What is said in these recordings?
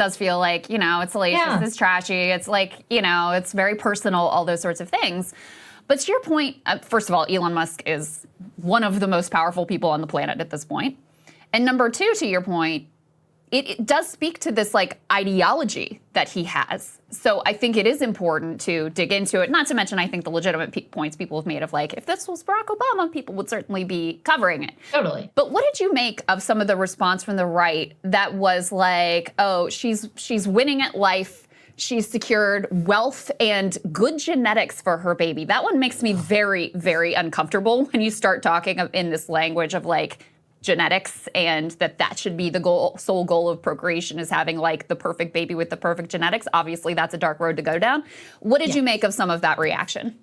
does feel like, it's salacious, it's trashy, it's like, it's very personal, all those sorts of things. But to your point, first of all, Elon Musk is one of the most powerful people on the planet at this point. And number two, to your point, it does speak to this like ideology that he has. So I think it is important to dig into it, not to mention I think the legitimate points people have made of like, if this was Barack Obama, people would certainly be covering it. Totally. But what did you make of some of the response from the right that was like, oh, she's winning at life, she's secured wealth and good genetics for her baby? That one makes me very, very uncomfortable when you start talking in this language of like, genetics, and that should be the sole goal of procreation, is having like the perfect baby with the perfect genetics. Obviously, that's a dark road to go down. What did you make of some of that reaction?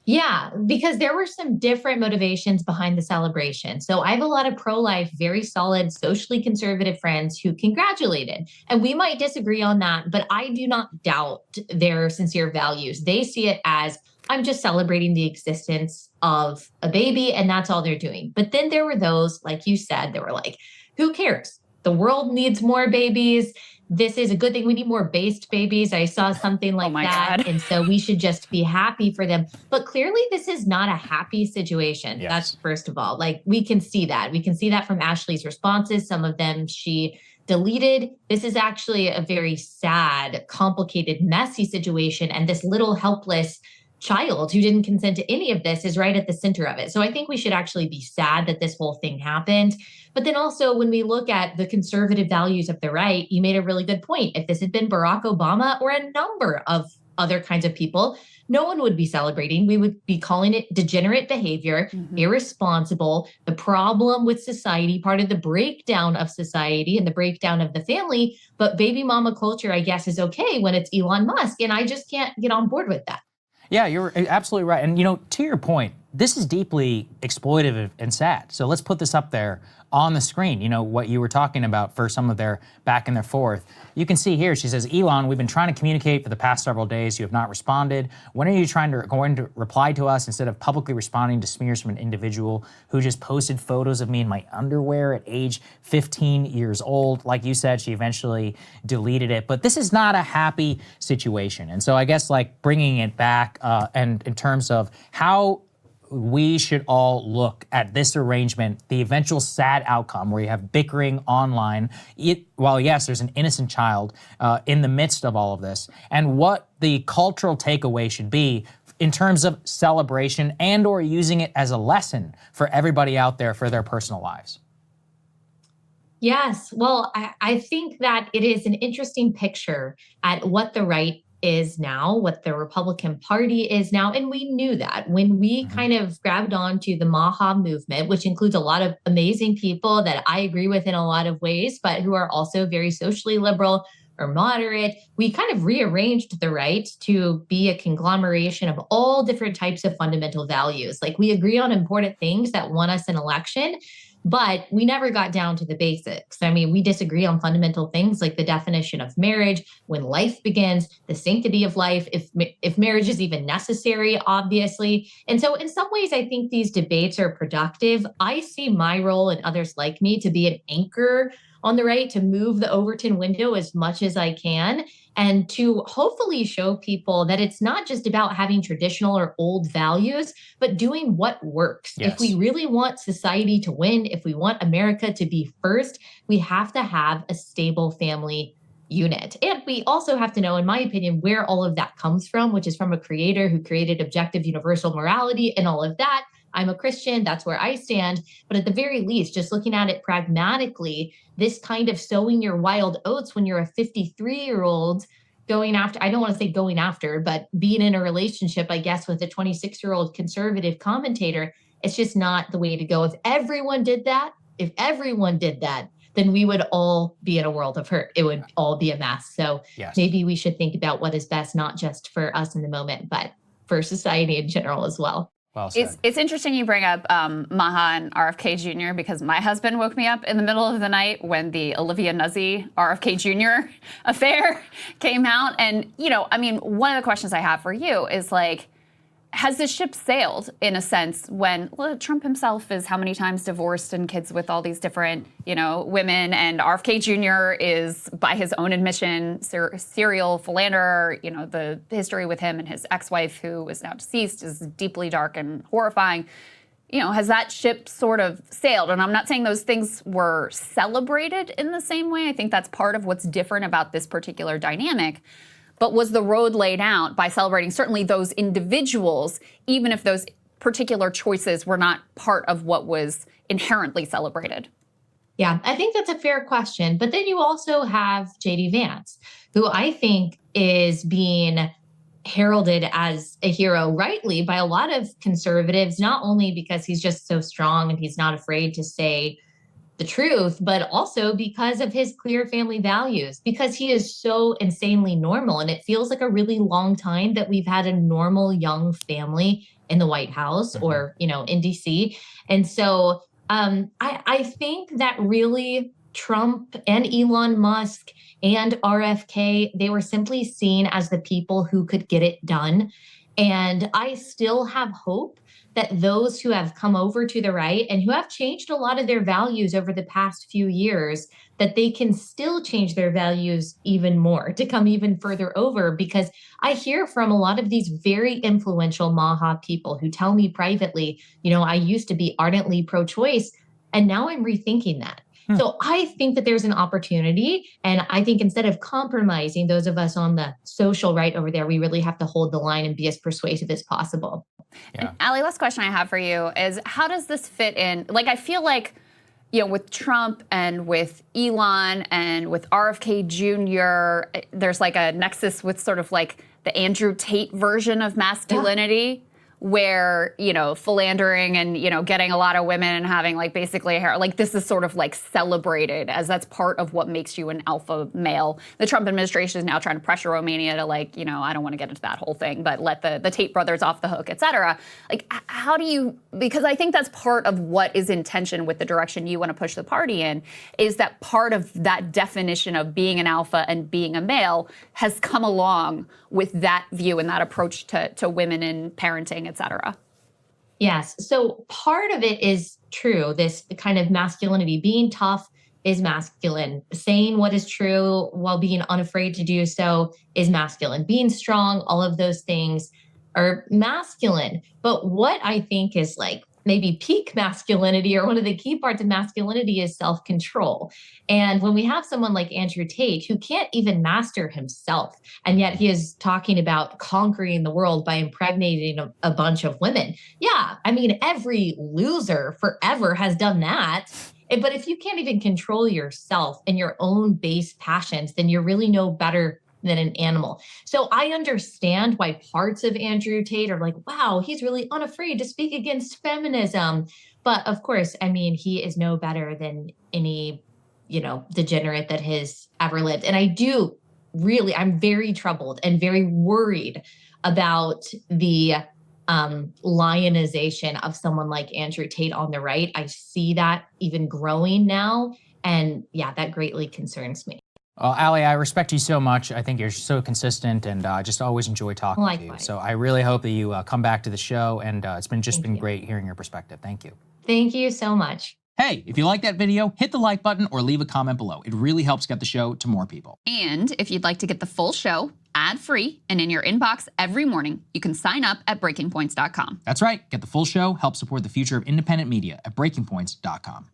Yeah, because there were some different motivations behind the celebration. So I have a lot of pro-life, very solid, socially conservative friends who congratulated. And we might disagree on that, but I do not doubt their sincere values. They see it as, I'm just celebrating the existence of a baby, and that's all they're doing. But then there were those, like you said, that were like, who cares? The world needs more babies. This is a good thing. We need more based babies. I saw something like that. God. And so we should just be happy for them. But clearly this is not a happy situation. Yes. That's first of all, like we can see that. We can see that from Ashley's responses. Some of them she deleted. This is actually a very sad, complicated, messy situation. And this little helpless child who didn't consent to any of this is right at the center of it. So I think we should actually be sad that this whole thing happened. But then also when we look at the conservative values of the right, you made a really good point. If this had been Barack Obama or a number of other kinds of people, no one would be celebrating. We would be calling it degenerate behavior, irresponsible, the problem with society, part of the breakdown of society and the breakdown of the family. But baby mama culture, I guess, is okay when it's Elon Musk. And I just can't get on board with that. Yeah, you're absolutely right. And, to your point, this is deeply exploitative and sad. So let's put this up there on the screen, what you were talking about for some of their back and their forth. You can see here, she says, Elon, we've been trying to communicate for the past several days. You have not responded. When are you going to reply to us instead of publicly responding to smears from an individual who just posted photos of me in my underwear at age 15 years old? Like you said, she eventually deleted it. But this is not a happy situation. And so I guess like bringing it back and in terms of how we should all look at this arrangement, the eventual sad outcome where you have bickering online, while yes, there's an innocent child in the midst of all of this, and what the cultural takeaway should be in terms of celebration and or using it as a lesson for everybody out there for their personal lives. Yes, well, I think that it is an interesting picture at what the right is now, what the Republican Party is now. And we knew that when we kind of grabbed onto the MAGA movement, which includes a lot of amazing people that I agree with in a lot of ways, but who are also very socially liberal or moderate, we kind of rearranged the right to be a conglomeration of all different types of fundamental values. Like we agree on important things that won us an election, but we never got down to the basics. I mean, we disagree on fundamental things like the definition of marriage, when life begins, the sanctity of life, if marriage is even necessary, obviously. And so in some ways, I think these debates are productive. I see my role and others like me to be an anchor on the right, to move the Overton window as much as I can, and to hopefully show people that it's not just about having traditional or old values, but doing what works. Yes. If we really want society to win, if we want America to be first, we have to have a stable family unit. And we also have to know, in my opinion, where all of that comes from, which is from a creator who created objective universal morality and all of that. I'm a Christian, that's where I stand. But at the very least, just looking at it pragmatically, this kind of sowing your wild oats when you're a 53-year-old going after, I don't want to say going after, but being in a relationship, I guess, with a 26-year-old conservative commentator, it's just not the way to go. If everyone did that, then we would all be in a world of hurt. It would all be a mess. So maybe we should think about what is best, not just for us in the moment, but for society in general as well. Well said. It's interesting you bring up MAGA and RFK Jr. because my husband woke me up in the middle of the night when the Olivia Nuzzi RFK Jr. affair came out. And, one of the questions I have for you is like, has this ship sailed in a sense when Trump himself is how many times divorced and kids with all these different, women, and RFK Jr. is, by his own admission, serial philanderer. The history with him and his ex-wife, who is now deceased, is deeply dark and horrifying. Has that ship sort of sailed? And I'm not saying those things were celebrated in the same way. I think that's part of what's different about this particular dynamic. But was the road laid out by celebrating certainly those individuals, even if those particular choices were not part of what was inherently celebrated? Yeah, I think that's a fair question. But then you also have JD Vance, who I think is being heralded as a hero rightly by a lot of conservatives, not only because he's just so strong and he's not afraid to say the truth, but also because of his clear family values, because he is so insanely normal. And it feels like a really long time that we've had a normal young family in the White House or, in DC. And so I think that really Trump and Elon Musk and RFK, they were simply seen as the people who could get it done. And I still have hope that those who have come over to the right and who have changed a lot of their values over the past few years, that they can still change their values even more to come even further over. Because I hear from a lot of these very influential MAGA people who tell me privately, I used to be ardently pro-choice, and now I'm rethinking that. So I think that there's an opportunity. And I think instead of compromising those of us on the social right over there, we really have to hold the line and be as persuasive as possible. Yeah. Allie, last question I have for you is, how does this fit in? I feel like, with Trump and with Elon and with RFK Jr., there's a nexus with sort of the Andrew Tate version of masculinity. Where, philandering and, getting a lot of women and having basically a hair, this is sort of celebrated as that's part of what makes you an alpha male. The Trump administration is now trying to pressure Romania to I don't want to get into that whole thing, but let the Tate brothers off the hook, et cetera. How do you, because I think that's part of what is in tension with the direction you want to push the party in, is that part of that definition of being an alpha and being a male has come along with that view and that approach to women and parenting, et cetera. Yes. So part of it is true. This kind of masculinity, being tough is masculine. Saying what is true while being unafraid to do so is masculine. Being strong, all of those things are masculine. But what I think is maybe peak masculinity, or one of the key parts of masculinity, is self-control. And when we have someone like Andrew Tate, who can't even master himself, and yet he is talking about conquering the world by impregnating a bunch of women. Yeah, I mean, every loser forever has done that. But if you can't even control yourself and your own base passions, then you're really no better than an animal. So I understand why parts of Andrew Tate are wow, he's really unafraid to speak against feminism. But of course, I mean, he is no better than any, degenerate that has ever lived. And I'm very troubled and very worried about the lionization of someone like Andrew Tate on the right. I see that even growing now. And yeah, that greatly concerns me. Well, Allie, I respect you so much. I think you're so consistent, and just always enjoy talking to you. So I really hope that you come back to the show, and it's been great hearing your perspective. Thank you. Thank you so much. Hey, if you like that video, hit the like button or leave a comment below. It really helps get the show to more people. And if you'd like to get the full show ad-free and in your inbox every morning, you can sign up at breakingpoints.com. That's right. Get the full show, help support the future of independent media at breakingpoints.com.